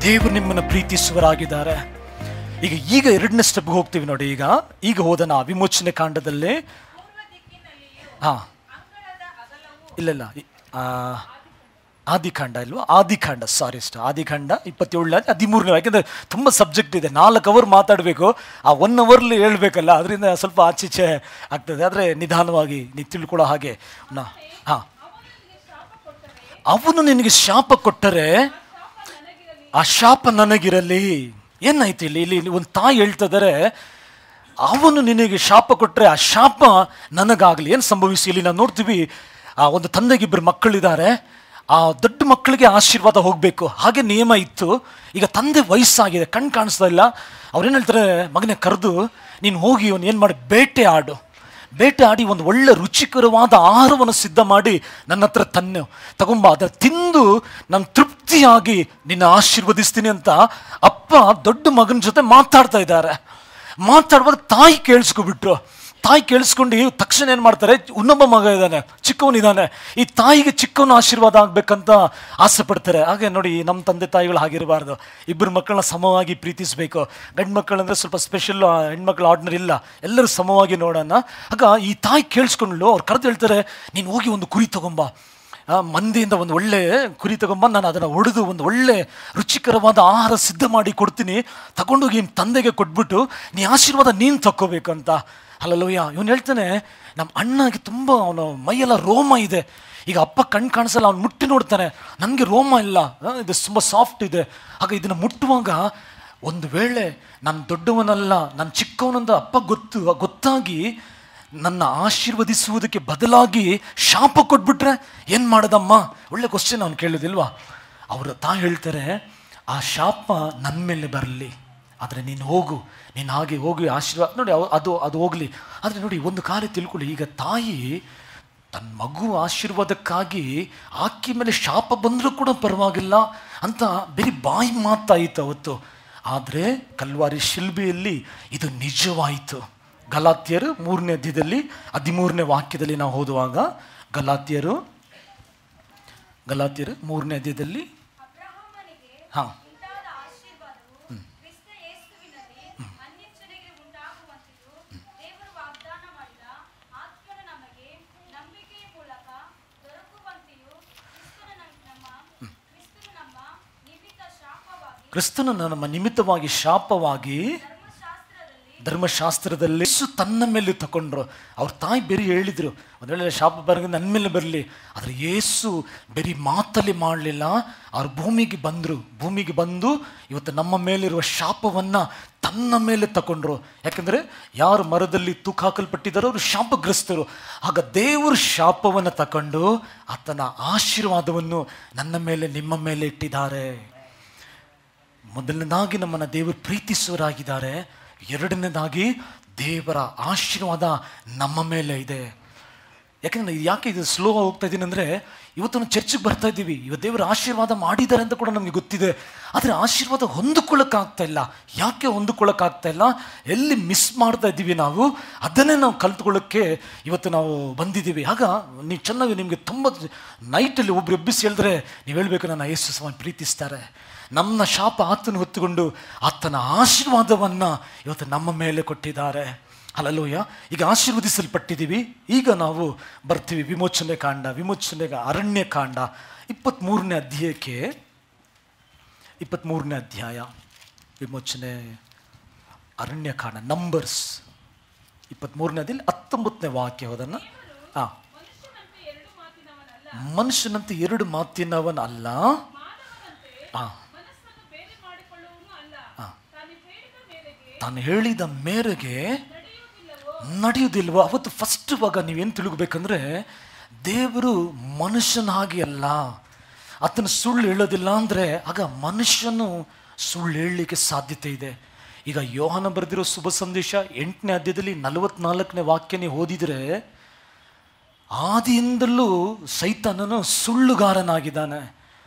ದೇವರು ನಿಮ್ಮನ್ನು ಪ್ರೀತಿಸುವರಾಗಿದ್ದಾರೆ. ಈಗ ಎರಡನೇ ಸ್ಟೆಪ್ಗೆ ಹೋಗ್ತೀವಿ ನೋಡಿ. ಈಗ ಹೋದನ ವಿಮೋಚನೆ ಕಾಂಡದಲ್ಲಿ ಇಲ್ಲ ಆದಿಕಾಂಡ ಇಲ್ವಾ, ಆದಿಕಾಂಡ 27 13. ಯಾಕೆಂದರೆ ತುಂಬ ಸಬ್ಜೆಕ್ಟ್ ಇದೆ, 4 ಅವರ್ ಮಾತಾಡಬೇಕು, ಆ 1 ಅವರ್ಲಿ ಹೇಳ್ಬೇಕಲ್ಲ, ಅದರಿಂದ ಸ್ವಲ್ಪ ಆಚೀಚೆ ಆಗ್ತದೆ. ಆದರೆ ನಿಧಾನವಾಗಿ ನೀವು ತಿಳ್ಕೊಳ್ಳೋ ಹಾಗೆ ಅವನು ನಿನಗೆ ಶಾಪ ಕೊಟ್ಟರೆ ಆ ಶಾಪ ನನಗಿರಲಿ. ಏನಾಯ್ತು ಇಲ್ಲಿ ಒಂದು ತಾಯಿ ಹೇಳ್ತಿದ್ದಾರೆ, ಅವನು ನಿನಗೆ ಶಾಪ ಕೊಟ್ಟರೆ ಆ ಶಾಪ ನನಗಾಗಲಿ. ಏನು ಸಂಭವಿಸಿ ಇಲ್ಲಿ ನಾವು ನೋಡ್ತೀವಿ, ಒಂದು ತಂದೆಗೆ 2 ಮಕ್ಕಳಿದ್ದಾರೆ. ಆ ದೊಡ್ಡ ಮಕ್ಕಳಿಗೆ ಆಶೀರ್ವಾದ ಹೋಗಬೇಕು, ಹಾಗೆ ನಿಯಮ ಇತ್ತು. ಈಗ ತಂದೆ ವಯಸ್ಸಾಗಿದೆ, ಕಣ್ಣು ಕಾಣಿಸ್ತಾ ಇಲ್ಲ. ಅವ್ರೇನು ಹೇಳ್ತಾರೆ, ಮಗನೇ ಕರೆದು ನೀನು ಹೋಗಿ ಅವನು ಏನು ಮಾಡಿ ಬೇಟೆ ಆಡಿ ಒಂದು ಒಳ್ಳೆ ರುಚಿಕರವಾದ ಆಹಾರವನ್ನು ಸಿದ್ಧ ಮಾಡಿ ನನ್ನ ಹತ್ರ ತಗೊಂಬ, ಅದನ್ನು ತಿಂದು ನಾನು ತೃಪ್ತಿಯಾಗಿ ನಿನ್ನ ಆಶೀರ್ವದಿಸ್ತೀನಿ ಅಂತ ಅಪ್ಪ ದೊಡ್ಡ ಮಗನ ಜೊತೆ ಮಾತಾಡ್ತಾ ಇದ್ದಾರೆ. ಮಾತಾಡುವಾಗ ತಾಯಿ ಕೇಳಿಸ್ಕೊಂಡು ತಕ್ಷಣ ಏನು ಮಾಡ್ತಾರೆ, ಇನ್ನೊಬ್ಬ ಮಗ ಇದ್ದಾನೆ, ಚಿಕ್ಕವನಿದ್ದಾನೆ, ಈ ತಾಯಿಗೆ ಚಿಕ್ಕವನ ಆಶೀರ್ವಾದ ಆಗಬೇಕಂತ ಆಸೆ ಪಡ್ತಾರೆ. ಹಾಗೆ ನೋಡಿ, ನಮ್ಮ ತಂದೆ ತಾಯಿಗಳು ಹಾಗಿರಬಾರ್ದು. 2 ಮಕ್ಕಳನ್ನ ಸಮವಾಗಿ ಪ್ರೀತಿಸಬೇಕು. ಗಂಡು ಮಕ್ಕಳಂದ್ರೆ ಸ್ವಲ್ಪ ಸ್ಪೆಷಲ್, ಹೆಣ್ಮಕ್ಳು ಆರ್ಡಿನರಿ ಇಲ್ಲ, ಎಲ್ಲರೂ ಸಮವಾಗಿ ನೋಡೋಣ. ಆಗ ಈ ತಾಯಿ ಕೇಳಿಸ್ಕೊಂಡ್ಲು, ಅವ್ರು ಕರೆದು ಹೇಳ್ತಾರೆ, ನೀನು ಹೋಗಿ ಒಂದು ಕುರಿ ತಗೊಂಬ, ಮಂದಿಯಿಂದ ಒಂದು ಒಳ್ಳೆ ಕುರಿ ತಗೊಂಬ, ನಾನು ಅದನ್ನು ಹೊಡೆದು ಒಂದು ಒಳ್ಳೆ ರುಚಿಕರವಾದ ಆಹಾರ ಸಿದ್ಧ ಮಾಡಿ ಕೊಡ್ತೀನಿ, ತಗೊಂಡೋಗಿ ನಿಮ್ಮ ತಂದೆಗೆ ಕೊಟ್ಬಿಟ್ಟು ನೀ ಆಶೀರ್ವಾದ ನೀನು ತಕ್ಕೋಬೇಕು ಅಂತ. ಹಲ್ಲೆಲೂಯಾ. ಇವನು ಹೇಳ್ತಾನೆ, ನಮ್ಮ ಅಣ್ಣಗೆ ತುಂಬ ಅವನ ಮೈಯೆಲ್ಲ ರೋಮ ಇದೆ. ಈಗ ಅಪ್ಪ ಕಣ್ಣು ಕಾಣಿಸಲ್ಲ, ಅವ್ನು ಮುಟ್ಟಿ ನೋಡ್ತಾನೆ, ನನಗೆ ರೋಮ ಇಲ್ಲ, ಇದು ತುಂಬ ಸಾಫ್ಟ್ ಇದೆ. ಆಗ ಇದನ್ನು ಮುಟ್ಟುವಾಗ ಒಂದು ವೇಳೆ ನಾನು ದೊಡ್ಡವನಲ್ಲ, ನಾನು ಚಿಕ್ಕವನಂದ ಅಪ್ಪ ಗೊತ್ತಾಗಿ ನನ್ನ ಆಶೀರ್ವದಿಸುವುದಕ್ಕೆ ಬದಲಾಗಿ ಶಾಪ ಕೊಟ್ಬಿಟ್ರೆ ಏನು ಮಾಡೋದಮ್ಮ? ಒಳ್ಳೆ ಕ್ವಶನ್ ಅವ್ನು ಕೇಳೋದಿಲ್ವಾ? ಅವರು ತಾಯಿ ಹೇಳ್ತಾರೆ, ಆ ಶಾಪ ನನ್ನ ಮೇಲೆ ಬರಲಿ, ಆದರೆ ನೀನು ಹಾಗೆ ಹೋಗಿ ಆಶೀರ್ವಾದ ನೋಡಿ, ಅದು ಹೋಗಲಿ. ಆದರೆ ನೋಡಿ, ಒಂದು ಕಾರ್ಯ ತಿಳ್ಕೊಳ್ಳಿ, ಈಗ ತಾಯಿ ತನ್ನ ಮಗು ಆಶೀರ್ವಾದಕ್ಕಾಗಿ ಆಕಿ ಮೇಲೆ ಶಾಪ ಬಂದರೂ ಕೂಡ ಪರವಾಗಿಲ್ಲ ಅಂತ ಬರೀ ಬಾಯಿ ಮಾತಾಯಿತು ಅವತ್ತು. ಆದರೆ ಕಲ್ವಾರಿ ಶಿಲ್ಬೆಯಲ್ಲಿ ಇದು ನಿಜವಾಯಿತು. ಗಲಾತ್ಯರು 3ನೇ ಅಧ್ಯಾಯದಲ್ಲಿ 13ನೇ ವಾಕ್ಯದಲ್ಲಿ ನಾವು ಓದುವಾಗ, ಗಲಾತ್ಯರು 3ನೇ ಅಧ್ಯಾಯದಲ್ಲಿ ಕ್ರಿಸ್ತನು ನಮ್ಮ ನಿಮಿತ್ತವಾಗಿ ಶಾಪವಾಗಿ ಧರ್ಮಶಾಸ್ತ್ರದಲ್ಲಿ ತನ್ನ ಮೇಲೆ ತಗೊಂಡ್ರು. ಅವ್ರ ತಾಯಿ ಬೇರೆ ಹೇಳಿದ್ರು, ಒಂದು ವೇಳೆ ಶಾಪ ಬರೋದು ನನ್ನ ಮೇಲೆ ಬರಲಿ, ಆದರೆ ಯೇಸು ಬರೀ ಮಾತಲ್ಲಿ ಮಾಡಲಿಲ್ಲ, ಅವ್ರು ಭೂಮಿಗೆ ಬಂದು ಇವತ್ತು ನಮ್ಮ ಮೇಲಿರುವ ಶಾಪವನ್ನು ತನ್ನ ಮೇಲೆ ತಗೊಂಡ್ರು. ಯಾಕಂದರೆ ಯಾರು ಮರದಲ್ಲಿ ತೂಕ ಹಾಕಲ್ಪಟ್ಟಿದ್ದಾರೋ ಅವರು ಶಾಪಗ್ರಸ್ತರು. ಆಗ ದೇವರು ಶಾಪವನ್ನು ತಗೊಂಡು ಆತನ ಆಶೀರ್ವಾದವನ್ನು ನನ್ನ ಮೇಲೆ ನಿಮ್ಮ ಮೇಲೆ ಇಟ್ಟಿದ್ದಾರೆ. ಮೊದಲನೇದಾಗಿ ನಮ್ಮನ್ನು ದೇವರು ಪ್ರೀತಿಸುವರಾಗಿದ್ದಾರೆ, ಎರಡನೇದಾಗಿ ದೇವರ ಆಶೀರ್ವಾದ ನಮ್ಮ ಮೇಲೆ ಇದೆ. ಯಾಕೆಂದರೆ ಯಾಕೆ ಇದು ಸ್ಲೋ ಹೋಗ್ತಾ ಇದ್ದೀನಿ ಅಂದರೆ, ಇವತ್ತು ನಾವು ಚರ್ಚಿಗೆ ಬರ್ತಾ ಇದ್ದೀವಿ, ಇವತ್ತು ದೇವರ ಆಶೀರ್ವಾದ ಮಾಡಿದ್ದಾರೆ ಅಂತ ಕೂಡ ನಮಗೆ ಗೊತ್ತಿದೆ, ಆದರೆ ಆಶೀರ್ವಾದ ಹೊಂದಿಕೊಳ್ಳೋಕ್ಕಾಗ್ತಾ ಇಲ್ಲ. ಯಾಕೆ ಹೊಂದಿಕೊಳ್ಳೋಕ್ಕಾಗ್ತಾ ಇಲ್ಲ? ಎಲ್ಲಿ ಮಿಸ್ ಮಾಡ್ತಾ ಇದ್ದೀವಿ ನಾವು, ಅದನ್ನೇ ನಾವು ಕಲ್ತ್ಕೊಳ್ಳೋಕ್ಕೆ ಇವತ್ತು ನಾವು ಬಂದಿದ್ದೀವಿ. ಆಗ ನೀವು ಚೆನ್ನಾಗಿ, ನಿಮಗೆ ತುಂಬ ನೈಟಲ್ಲಿ ಒಬ್ರು ಎಬ್ಬಿಸಿ ಹೇಳಿದ್ರೆ ನೀವು ಹೇಳಬೇಕು, ನನ್ನ ಯೇಸು ಸ್ವಾಮಿ ಪ್ರೀತಿಸ್ತಾರೆ, ನಮ್ಮ ಶಾಪ ಆತನ ಹೊತ್ತುಕೊಂಡು ಆತನ ಆಶೀರ್ವಾದವನ್ನು ಇವತ್ತು ನಮ್ಮ ಮೇಲೆ ಕೊಟ್ಟಿದ್ದಾರೆ. ಹಲ್ಲೆಲೂಯಾ. ಈಗ ಆಶೀರ್ವದಿಸಲ್ಪಟ್ಟಿದ್ದೀವಿ. ಈಗ ನಾವು ಬರ್ತೀವಿ ವಿಮೋಚನೆಗೆ ಅರಣ್ಯಕಾಂಡ 23ನೇ ಅಧ್ಯಾಯಕ್ಕೆ. 23ನೇ ಅಧ್ಯಾಯ ವಿಮೋಚನೆ ಅರಣ್ಯಕಾಂಡ, ನಂಬರ್ಸ್ 23ನೇ ಅಧ್ಯಾಯ 19ನೇ ವಾಕ್ಯ. ಅದನ್ನು ಮನುಷ್ಯನಂತೆ 2 ಮಾತಿನವನ ಅಲ್ಲ, ತಾನು ಹೇಳಿದ ಮೇರೆಗೆ ನಡೆಯುವುದಿಲ್ವೋ? ಅವತ್ತು ಫಸ್ಟ್ ಇವಾಗ ನೀವೇನು ತಿಳ್ಕೊಬೇಕಂದ್ರೆ, ದೇವರು ಮನುಷ್ಯನ ಹಾಗೆ ಅಲ್ಲ, ಆತನ ಸುಳ್ಳು ಹೇಳೋದಿಲ್ಲ. ಅಂದರೆ ಆಗ ಮನುಷ್ಯನು ಸುಳ್ಳು ಹೇಳಲಿಕ್ಕೆ ಸಾಧ್ಯತೆ ಇದೆ. ಈಗ ಯೋಹಾನ ಬರೆದಿರೋ ಶುಭ ಸಂದೇಶ 8ನೇ ಅಧ್ಯಾಯದಲ್ಲಿ 44ನೇ ವಾಕ್ಯ ನೀವು ಓದಿದರೆ, ಆದಿಯಿಂದಲೂ ಸೈತಾನನು ಸುಳ್ಳುಗಾರನಾಗಿದ್ದಾನೆ,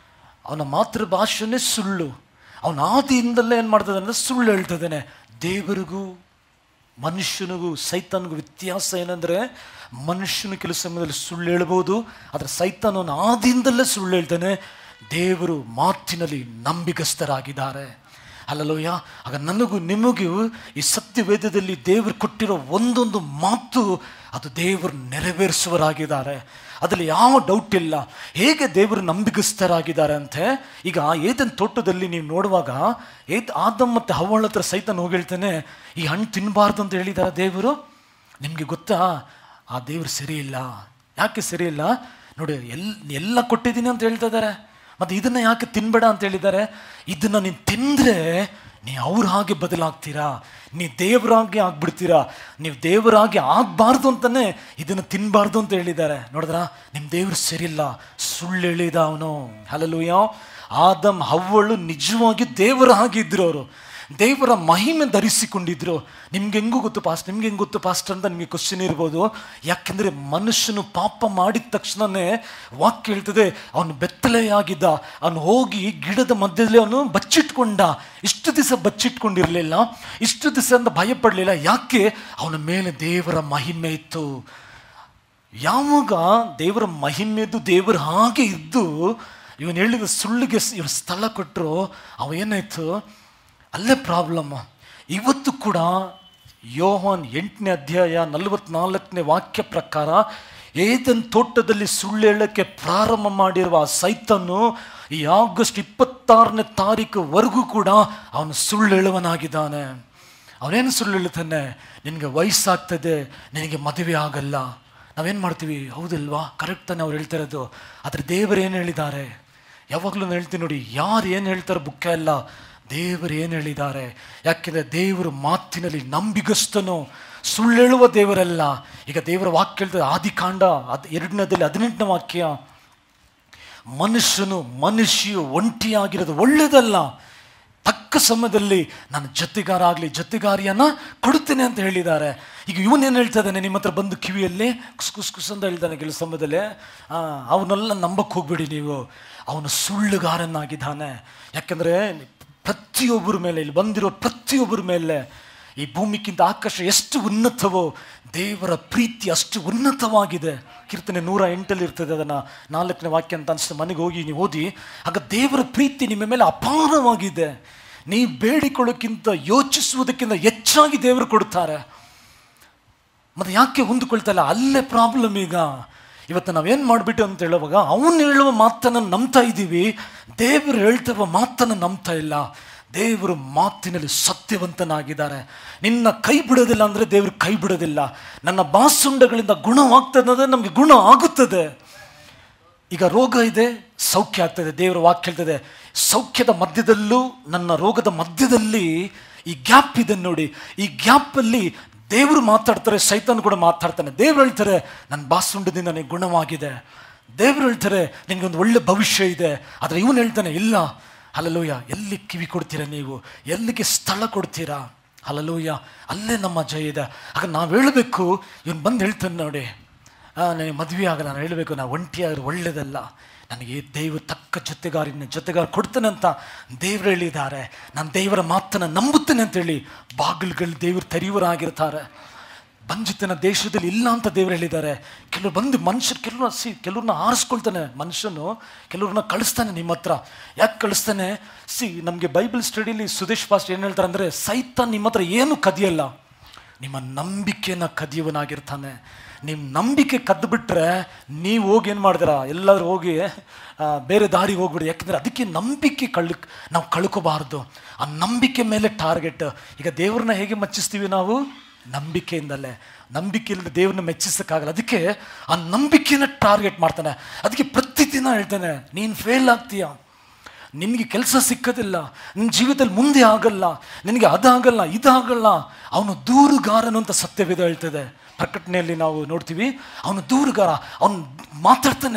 ಅವನ ಮಾತೃಭಾಷೆನೇ ಸುಳ್ಳು. ಅವನ ಆದಿಯಿಂದಲೇ ಏನು ಮಾಡ್ತದೆ ಅಂದರೆ ಸುಳ್ಳು ಹೇಳ್ತಿದ್ದಾನೆ. ದೇವರಿಗೂ ಮನುಷ್ಯನಿಗೂ ಸೈತಾನಿಗೂ ವ್ಯತ್ಯಾಸ ಏನಂದರೆ, ಮನುಷ್ಯನು ಕೆಲವು ಸಮಯದಲ್ಲಿ ಸುಳ್ಳು ಹೇಳ್ಬೋದು, ಆದರೆ ಸೈತಾನವನ ಆದಿಯಿಂದಲೇ ಸುಳ್ಳು ಹೇಳ್ತಾನೆ. ದೇವರು ಮಾತಿನಲ್ಲಿ ನಂಬಿಗಸ್ತರಾಗಿದ್ದಾರೆ. ಹಲ್ಲೆಲೂಯಾ. ಆಗ ನನಗೂ ನಿಮಗೂ ಈ ಸತ್ಯವೇದದಲ್ಲಿ ದೇವರು ಕೊಟ್ಟಿರೋ ಒಂದೊಂದು ಮಾತು ಅದು ದೇವರು ನೆರವೇರಿಸುವರಾಗಿದ್ದಾರೆ. ಅದರಲ್ಲಿ ಯಾವ ಡೌಟ್ ಇಲ್ಲ. ಹೇಗೆ ದೇವರು ನಂಬಿಗಸ್ತರಾಗಿದ್ದಾರೆ ಅಂತೆ, ಈಗ ಏದೆನ್ ತೋಟದಲ್ಲಿ ನೀವು ನೋಡುವಾಗ ಆದಮ್ ಮತ್ತು ಹವ್ವಳ ಹತ್ರ ಸೈತಾನ್ ಹೋಗಿ ಹೇಳ್ತಾನೆ, ಈ ಹಣ್ಣು ತಿನ್ನಬಾರ್ದು ಅಂತ ಹೇಳಿದ್ದಾರೆ ದೇವರು. ನಿಮಗೆ ಗೊತ್ತಾ, ಆ ದೇವರು ಸರಿ ಇಲ್ಲ. ಯಾಕೆ ಸರಿ ಇಲ್ಲ ನೋಡಿ, ಎಲ್ಲ ಕೊಟ್ಟಿದ್ದೀನಿ ಅಂತ ಹೇಳ್ತಾ ಇದ್ದಾರೆ, ಮತ್ತು ಇದನ್ನು ಯಾಕೆ ತಿನ್ಬೇಡ ಅಂತ ಹೇಳಿದ್ದಾರೆ? ಇದನ್ನು ನೀನು ತಿಂದರೆ ನೀ ಅವ್ರ ಹಾಗೆ ಬದಲಾಗ್ತೀರಾ, ನೀ ದೇವರಾಗಿ ಆಗ್ಬಿಡ್ತೀರಾ. ನೀವು ದೇವರಾಗಿ ಆಗಬಾರ್ದು ಅಂತಲೇ ಇದನ್ನು ತಿನ್ನಬಾರ್ದು ಅಂತ ಹೇಳಿದ್ದಾರೆ. ನೋಡಿದ್ರ, ನಿಮ್ಮ ದೇವರು ಸರಿಯಿಲ್ಲ, ಸುಳ್ಳು ಹೇಳಿದ ಅವನು. ಹಲ್ಲೆಲೂಯಾ. ಆದಮ್ ಹವ್ವಳು ನಿಜವಾಗಿ ದೇವರ ಹಾಗೆ ಇದ್ರು, ಅವರು ದೇವರ ಮಹಿಮೆ ಧರಿಸಿಕೊಂಡಿದ್ರು. ನಿಮ್ಗೆ ಹೆಂಗೂ ಗೊತ್ತು ಪಾಸ್ಟ್, ನಿಮ್ಗೆ ಹೆಂಗೆ ಗೊತ್ತು ಪಾಸ್ಟ್ ಅಂತ ನಿಮಗೆ ಕ್ವಶನ್ ಇರ್ಬೋದು. ಯಾಕೆಂದರೆ ಮನುಷ್ಯನು ಪಾಪ ಮಾಡಿದ ತಕ್ಷಣವೇ ವಾಕ್ಯ ಹೇಳ್ತದೆ, ಅವನು ಬೆತ್ತಲೆಯಾಗಿದ್ದ, ಅವನು ಹೋಗಿ ಗಿಡದ ಮಧ್ಯದಲ್ಲಿ ಅವನು ಬಚ್ಚಿಟ್ಕೊಂಡ. ಇಷ್ಟು ದಿವಸ ಬಚ್ಚಿಟ್ಕೊಂಡಿರಲಿಲ್ಲ, ಇಷ್ಟು ದಿವಸ ಅಂತ ಭಯಪಡಲಿಲ್ಲ. ಯಾಕೆ? ಅವನ ಮೇಲೆ ದೇವರ ಮಹಿಮೆ ಇತ್ತು. ಯಾವಾಗ ದೇವರ ಮಹಿಮೆದು ದೇವರ ಹಾಗೆ ಇದ್ದು ಇವನು ಹೇಳಿದ ಸುಳ್ಳಿಗೆ ಇವ್ರು ಸ್ಥಳ ಕೊಟ್ಟರು, ಅವ ಏನಾಯ್ತು, ಅಲ್ಲೇ ಪ್ರಾಬ್ಲಮ್. ಇವತ್ತು ಕೂಡ ಯೋಹಾನ್ 8ನೇ ಅಧ್ಯಾಯ 44ನೇ ವಾಕ್ಯ ಪ್ರಕಾರ ಏದೆನ್ ತೋಟದಲ್ಲಿ ಸುಳ್ಳು ಹೇಳಕ್ಕೆ ಪ್ರಾರಂಭ ಮಾಡಿರುವ ಸೈತಾನು ಈ ಆಗಸ್ಟ್ 26ನೇ ತಾರೀಕುವರೆಗೂ ಕೂಡ ಅವನು ಸುಳ್ಳು ಹೇಳುವನಾಗಿದ್ದಾನೆ. ಅವನೇನು ಸುಳ್ಳು ಹೇಳ್ತಾನೆ? ನಿನಗೆ ವಯಸ್ಸಾಗ್ತದೆ, ನಿನಗೆ ಮದುವೆ ಆಗಲ್ಲ. ನಾವೇನು ಮಾಡ್ತೀವಿ? ಹೌದಲ್ವಾ, ಕರೆಕ್ಟ್ ತಾನೆ ಅವ್ರು ಹೇಳ್ತಾ ಇರೋದು. ಆದರೆ ದೇವರು ಏನು ಹೇಳಿದ್ದಾರೆ? ಯಾವಾಗಲೂ ನಾನು ಹೇಳ್ತೀನಿ ನೋಡಿ, ಯಾರು ಏನು ಹೇಳ್ತಾರೆ ಮುಖ್ಯ ಅಲ್ಲ, ದೇವರು ಏನು ಹೇಳಿದ್ದಾರೆ. ಯಾಕೆಂದರೆ ದೇವರು ಮಾತಿನಲ್ಲಿ ನಂಬಿಗಸ್ತನು, ಸುಳ್ಳು ಹೇಳುವ ದೇವರಲ್ಲ. ಈಗ ದೇವರ ವಾಕ್ಯ ಹೇಳ್ತದೆ, ಆದಿಕಾಂಡ 2ನೇದಲ್ಲಿ 18ನೇ ವಾಕ್ಯ, ಮನುಷ್ಯು ಒಂಟಿಯಾಗಿರೋದು ಒಳ್ಳೆಯದಲ್ಲ, ತಕ್ಕ ಸಮಯದಲ್ಲಿ ನಾನು ಜೊತೆಗಾರ ಆಗಲಿ ಜೊತೆಗಾರಿಯನ್ನು ಕೊಡುತ್ತೇನೆ ಅಂತ ಹೇಳಿದ್ದಾರೆ. ಈಗ ಇವನೇನು ಹೇಳ್ತಾ ಇದ್ದಾನೆ ನಿಮ್ಮ ಹತ್ರ ಬಂದು ಕಿವಿಯಲ್ಲಿ ಕುಸ್ ಅಂತ ಹೇಳ್ತಾನೆ ಕೆಲವು ಸಮಯದಲ್ಲಿ. ಅವನ್ನೆಲ್ಲ ನಂಬಕ್ಕೆ ಹೋಗ್ಬೇಡಿ ನೀವು, ಅವನು ಸುಳ್ಳುಗಾರನಾಗಿದ್ದಾನೆ. ಯಾಕೆಂದರೆ ಪ್ರತಿಯೊಬ್ಬರ ಮೇಲೆ, ಇಲ್ಲಿ ಬಂದಿರೋ ಪ್ರತಿಯೊಬ್ಬರ ಮೇಲೆ, ಈ ಭೂಮಿಗಿಂತ ಆಕಾಶ ಎಷ್ಟು ಉನ್ನತವೋ ದೇವರ ಪ್ರೀತಿ ಅಷ್ಟು ಉನ್ನತವಾಗಿದೆ. ಕೀರ್ತನೆ 108 ಇರ್ತದೆ, ಅದನ್ನು 4ನೇ ವಾಕ್ಯ ಅಂತ ಅನಿಸ್ತದೆ. ಮನೆಗೆ ಹೋಗಿ ನೀವು ಓದಿ. ಆಗ ದೇವರ ಪ್ರೀತಿ ನಿಮ್ಮ ಮೇಲೆ ಅಪಾರವಾಗಿದೆ. ನೀವು ಬೇಡಿಕೊಳ್ಳೋಕ್ಕಿಂತ ಯೋಚಿಸುವುದಕ್ಕಿಂತ ಹೆಚ್ಚಾಗಿ ದೇವರು ಕೊಡ್ತಾರೆ. ಮತ್ತು ಯಾಕೆ ಹೊಂದಿಕೊಳ್ತಾ ಇಲ್ಲ? ಅಲ್ಲೇ ಪ್ರಾಬ್ಲಮ್. ಈಗ ಇವತ್ತು ನಾವೇನು ಮಾಡಿಬಿಟ್ಟು ಅಂತ ಹೇಳುವಾಗ, ಅವನು ಹೇಳುವ ಮಾತನ್ನು ನಂಬ್ತಾ ಇದ್ದೀವಿ, ದೇವರು ಹೇಳ್ತಿರುವ ಮಾತನ್ನು ನಂಬ್ತಾ ಇಲ್ಲ. ದೇವರು ಮಾತಿನಲ್ಲಿ ಸತ್ಯವಂತನಾಗಿದ್ದಾರೆ. ನಿನ್ನ ಕೈ ಬಿಡೋದಿಲ್ಲ ಅಂದರೆ ದೇವರು ಕೈ ಬಿಡೋದಿಲ್ಲ. ನನ್ನ ಬಾಸುಂಡಗಳಿಂದ ಗುಣವಾಗ್ತದೆ ಅಂದರೆ ನಮಗೆ ಗುಣ ಆಗುತ್ತದೆ. ಈಗ ರೋಗ ಇದೆ, ಸೌಖ್ಯ ಆಗ್ತದೆ. ದೇವರ ವಾಕ್ಯ ಹೇಳ್ತದೆ, ಸೌಖ್ಯದ ಮಧ್ಯದಲ್ಲೂ ನನ್ನ ರೋಗದ ಮಧ್ಯದಲ್ಲಿ ಈ ಗ್ಯಾಪ್ ಇದೆ ನೋಡಿ. ಈ ಗ್ಯಾಪಲ್ಲಿ ದೇವರು ಮಾತಾಡ್ತಾರೆ, ಸೈತಾನ್ ಕೂಡ ಮಾತಾಡ್ತಾನೆ. ದೇವರು ಹೇಳ್ತಾರೆ, ನನ್ನ ಬಾಸುಂಡದಿಂದ ನನಗೆ ಗುಣವಾಗಿದೆ. ದೇವರು ಹೇಳ್ತಾರೆ, ನಿನಗೊಂದು ಒಳ್ಳೆ ಭವಿಷ್ಯ ಇದೆ. ಆದರೆ ಇವನು ಹೇಳ್ತಾನೆ, ಇಲ್ಲ. ಹಲ್ಲೆಲೂಯಾ. ಎಲ್ಲಿ ಕಿವಿ ಕೊಡ್ತೀರಾ ನೀವು? ಎಲ್ಲಿಗೆ ಸ್ಥಳ ಕೊಡ್ತೀರಾ? ಹಲ್ಲೆಲೂಯಾ. ಅಲ್ಲೇ ನಮ್ಮ ಜಯ ಇದೆ. ಆಗ ನಾವು ಹೇಳಬೇಕು, ಇವನು ಬಂದು ಹೇಳ್ತಾನೆ ನೋಡಿ, ನನಗೆ ಮದುವೆ ಆಗಲ್ಲ, ನಾನು ಹೇಳಬೇಕು, ನಾನು ಒಂಟಿಯಾಗಿರೋ ಒಳ್ಳೆಯದಲ್ಲ, ನನಗೆ ದೇವರು ತಕ್ಕ ಜೊತೆಗಾರ ಕೊಡ್ತಾನೆ ಅಂತ ದೇವರು ಹೇಳಿದ್ದಾರೆ. ನಾನು ದೇವರ ಮಾತನ್ನು ನಂಬುತ್ತೇನೆ ಅಂತೇಳಿ ಬಾಗಿಲುಗಳು ದೇವರು ತೆರೆಯುವರಾಗಿರ್ತಾರೆ. ಬಂಜಿತನ ದೇಶದಲ್ಲಿ ಇಲ್ಲ ಅಂತ ದೇವರು ಹೇಳಿದ್ದಾರೆ. ಕೆಲವರು ಬಂದು ಮನುಷ್ಯರು ಕೆಲವ್ರನ್ನ ಆರಿಸ್ಕೊಳ್ತಾನೆ ಮನುಷ್ಯನು, ಕೆಲವ್ರನ್ನ ಕಳಿಸ್ತಾನೆ ನಿಮ್ಮ ಹತ್ರ. ಯಾಕೆ ಕಳಿಸ್ತಾನೆ? ನಮಗೆ ಬೈಬಲ್ ಸ್ಟಡಿಲಿ ಸುದೇಶ್ ಪಾಸ್ಟ್ ಏನು ಹೇಳ್ತಾರೆ ಅಂದರೆ, ಸೈತಾನ್ ನಿಮ್ಮ ಹತ್ರ ಏನು ಕದಿಯಲ್ಲ, ನಿಮ್ಮ ನಂಬಿಕೆಯನ್ನು ಕದಿಯುವನಾಗಿರ್ತಾನೆ. ನಿಮ್ಮ ನಂಬಿಕೆ ಕದ್ದು ಬಿಟ್ಟರೆ ನೀವು ಹೋಗಿ ಏನು ಮಾಡ್ತೀರಾ? ಎಲ್ಲರೂ ಹೋಗಿ ಬೇರೆ ದಾರಿಗೆ ಹೋಗ್ಬಿಡಿ. ಯಾಕೆಂದರೆ ಅದಕ್ಕೆ ನಂಬಿಕೆ ನಾವು ಕಳ್ಕೋಬಾರ್ದು. ಆ ನಂಬಿಕೆ ಮೇಲೆ ಟಾರ್ಗೆಟ್. ಈಗ ದೇವ್ರನ್ನ ಹೇಗೆ ಮೆಚ್ಚಿಸ್ತೀವಿ ನಾವು? ನಂಬಿಕೆಯಿಂದಲೇ. ನಂಬಿಕೆ ಇಲ್ಲದೆ ದೇವ್ರನ್ನ ಮೆಚ್ಚಿಸೋಕ್ಕಾಗಲ್ಲ. ಅದಕ್ಕೆ ಆ ನಂಬಿಕೆನ ಟಾರ್ಗೆಟ್ ಮಾಡ್ತಾನೆ. ಅದಕ್ಕೆ ಪ್ರತಿದಿನ ಹೇಳ್ತಾನೆ, ನೀನು ಫೇಲ್ ಆಗ್ತೀಯ, ನಿನಗೆ ಕೆಲಸ ಸಿಕ್ಕೋದಿಲ್ಲ, ನಿನ್ನ ಜೀವಿತದಲ್ಲಿ ಮುಂದೆ ಆಗಲ್ಲ, ನಿನಗೆ ಅದಾಗಲ್ಲ ಇದಾಗಲ್ಲ. ಅವನು ದೂರುಗಾರನು ಅಂತ ಸತ್ಯವೇದ ಹೇಳ್ತದೆ. ಪ್ರಕಟಣೆಯಲ್ಲಿ ನಾವು ನೋಡ್ತೀವಿ, ಅವನು ದೂರುಗಾರ. ಅವನು ಮಾತಾಡ್ತಾ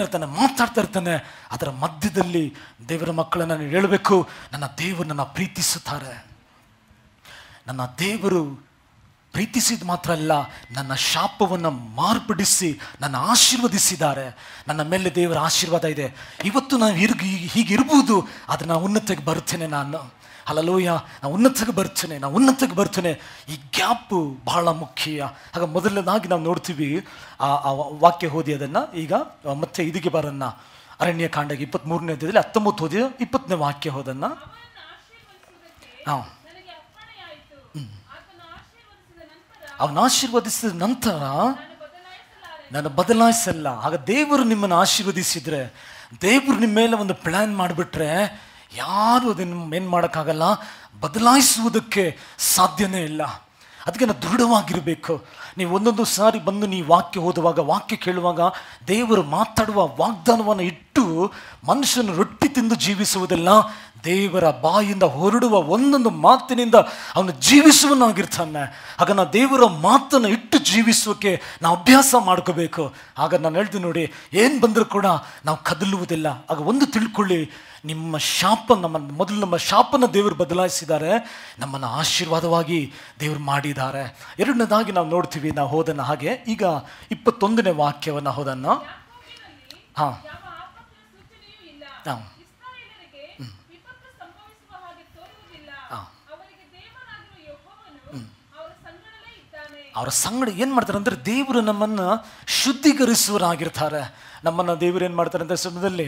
ಇರ್ತಾನೆ. ಅದರ ಮಧ್ಯದಲ್ಲಿ ದೇವರ ಮಕ್ಕಳನ್ನು ನಾನು ಹೇಳಬೇಕು, ನನ್ನ ದೇವರು ನನ್ನ ಪ್ರೀತಿಸುತ್ತಾರೆ. ನನ್ನ ದೇವರು ಪ್ರೀತಿಸಿದ ಮಾತ್ರ ಅಲ್ಲ, ನನ್ನ ಶಾಪವನ್ನು ಮಾರ್ಪಡಿಸಿ ನನ್ನ ಆಶೀರ್ವದಿಸಿದ್ದಾರೆ. ನನ್ನ ಮೇಲೆ ದೇವರ ಆಶೀರ್ವಾದ ಇದೆ. ಇವತ್ತು ನಾನು ಹೀಗಿರ್ಬೋದು, ಆದರೆ ನಾನು ಉನ್ನತಕ್ಕೆ ಬರ್ತೇನೆ. ಹಲ್ಲೆಲೂಯಾ. ನಾನು ಉನ್ನತಕ್ಕೆ ಬರ್ತೇನೆ. ಈ ಗ್ಯಾಪು ಬಹಳ ಮುಖ್ಯ. ಆಗ ಮೊದಲನೇದಾಗಿ ನಾವು ನೋಡ್ತೀವಿ, ಆ ವಾಕ್ಯ ಓದಿ ಅದನ್ನು. ಈಗ ಮತ್ತೆ ಇದಕ್ಕೆ ಬರೋಣ, ಅರಣ್ಯಕಾಂಡಕ್ಕೆ 23ನೇ ಅಧ್ಯಾಯದಲ್ಲಿ 19 ಓದಿ 20ನೇ ವಾಕ್ಯ ಹೋದನ್ನ. ಅವನ ಆಶೀರ್ವದಿಸಿದ ನಂತರ ನಾನು ಬದಲಾಯಿಸಲ್ಲ. ಆಗ ದೇವರು ನಿಮ್ಮನ್ನು ಆಶೀರ್ವದಿಸಿದ್ರೆ, ದೇವರು ನಿಮ್ಮ ಮೇಲೆ ಒಂದು ಪ್ಲ್ಯಾನ್ ಮಾಡಿಬಿಟ್ರೆ ಯಾರು ಅದನ್ನು ಏನು ಮಾಡೋಕ್ಕಾಗಲ್ಲ, ಬದಲಾಯಿಸುವುದಕ್ಕೆ ಸಾಧ್ಯನೇ ಇಲ್ಲ. ಅದಕ್ಕೆ ನಾವು ದೃಢವಾಗಿರಬೇಕು. ನೀವು ಒಂದೊಂದು ಸಾರಿ ಬಂದು ನೀವು ವಾಕ್ಯ ಓದುವಾಗ, ವಾಕ್ಯ ಕೇಳುವಾಗ ದೇವರು ಮಾತಾಡುವ ವಾಗ್ದಾನವನ್ನು ಇಟ್ಟು ಮನುಷ್ಯನು ರೊಟ್ಟಿ ತಿಂದು ಜೀವಿಸುವುದಿಲ್ಲ, ದೇವರ ಬಾಯಿಂದ ಹೊರಡುವ ಒಂದೊಂದು ಮಾತಿನಿಂದ ಅವನು ಜೀವಿಸುವನಾಗಿರ್ತಾನೆ. ಆಗ ನಾವು ದೇವರ ಮಾತನ್ನು ಇಟ್ಟು ಜೀವಿಸೋಕೆ ನಾವು ಅಭ್ಯಾಸ ಮಾಡ್ಕೋಬೇಕು. ಆಗ ನಾನು ಹೇಳ್ತೀನಿ ನೋಡಿ, ಏನು ಬಂದರೂ ಕೂಡ ನಾವು ಕದಲುವುದಿಲ್ಲ. ಆಗ ಒಂದು ತಿಳ್ಕೊಳ್ಳಿ, ನಿಮ್ಮ ಶಾಪ, ನಮ್ಮ ಶಾಪನ ದೇವರು ಬದಲಾಯಿಸಿದ್ದಾರೆ, ನಮ್ಮನ್ನು ಆಶೀರ್ವಾದವಾಗಿ ದೇವರು ಮಾಡಿದ್ದಾರೆ. ಎರಡನೇದಾಗಿ ನಾವು ನೋಡ್ತೀವಿ, ನಾವು ಹೋದನ್ನ ಹಾಗೆ. ಈಗ 21ನೇ ವಾಕ್ಯವನ್ನು ಹೋದನ್ನ. ಹಾಂ ಹಾಂ ಅವರ ಸಂಗಡ ಏನು ಮಾಡ್ತಾರೆ ಅಂದರೆ, ದೇವರು ನಮ್ಮನ್ನು ಶುದ್ಧೀಕರಿಸುವರಾಗಿರ್ತಾರೆ. ನಮ್ಮನ್ನು ದೇವರು ಏನು ಮಾಡ್ತಾರೆ ಅಂದರೆ, ಸಮಯದಲ್ಲಿ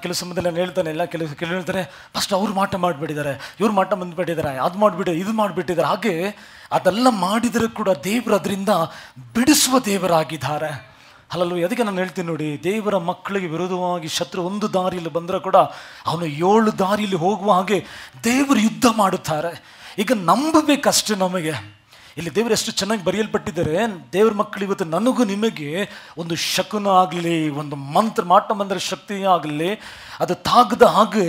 ಕೆಲವು ಸಮಯದಲ್ಲಿ ನಾನು ಹೇಳ್ತಾನೆ ಇಲ್ಲ, ಕೆಲವು ಹೇಳ್ತಾರೆ ಫಸ್ಟ್ ಅವ್ರು ಮಾಟ ಮಾಡಿಬಿಟ್ಟಿದ್ದಾರೆ, ಇವ್ರು ಮಾಟ ಬಂದುಬಿಟ್ಟಿದ್ದಾರೆ, ಅದು ಮಾಡಿಬಿಟ್ಟು ಇದು ಮಾಡಿಬಿಟ್ಟಿದ್ದಾರೆ. ಹಾಗೆ ಅದೆಲ್ಲ ಮಾಡಿದರೆ ಕೂಡ ದೇವರು ಅದರಿಂದ ಬಿಡಿಸುವ ದೇವರಾಗಿದ್ದಾರೆ. ಅಲ್ಲಲ್ಲೂ ಅದಕ್ಕೆ ನಾನು ಹೇಳ್ತೀನಿ ನೋಡಿ, ದೇವರ ಮಕ್ಕಳಿಗೆ ವಿರೋಧವಾಗಿ ಶತ್ರು ಒಂದು ದಾರಿಯಲ್ಲಿ ಬಂದರೆ ಕೂಡ ಅವನು 7 ದಾರಿಯಲ್ಲಿ ಹೋಗುವ ಹಾಗೆ ದೇವರು ಯುದ್ಧ ಮಾಡುತ್ತಾರೆ. ಈಗ ನಂಬಬೇಕಷ್ಟೇ ನಮಗೆ. ಇಲ್ಲಿ ದೇವರು ಎಷ್ಟು ಚೆನ್ನಾಗಿ ಬರೆಯಲ್ಪಟ್ಟಿದ್ದಾರೆ. ದೇವ್ರ ಮಕ್ಕಳು ಇವತ್ತು ನನಗೂ ನಿಮಗೆ ಒಂದು ಶಕುನ ಆಗಲಿ, ಒಂದು ಮಾಟ ಮಂತ್ರ ಶಕ್ತಿ ಆಗಲಿ, ಅದು ತಾಗದ ಹಾಗೆ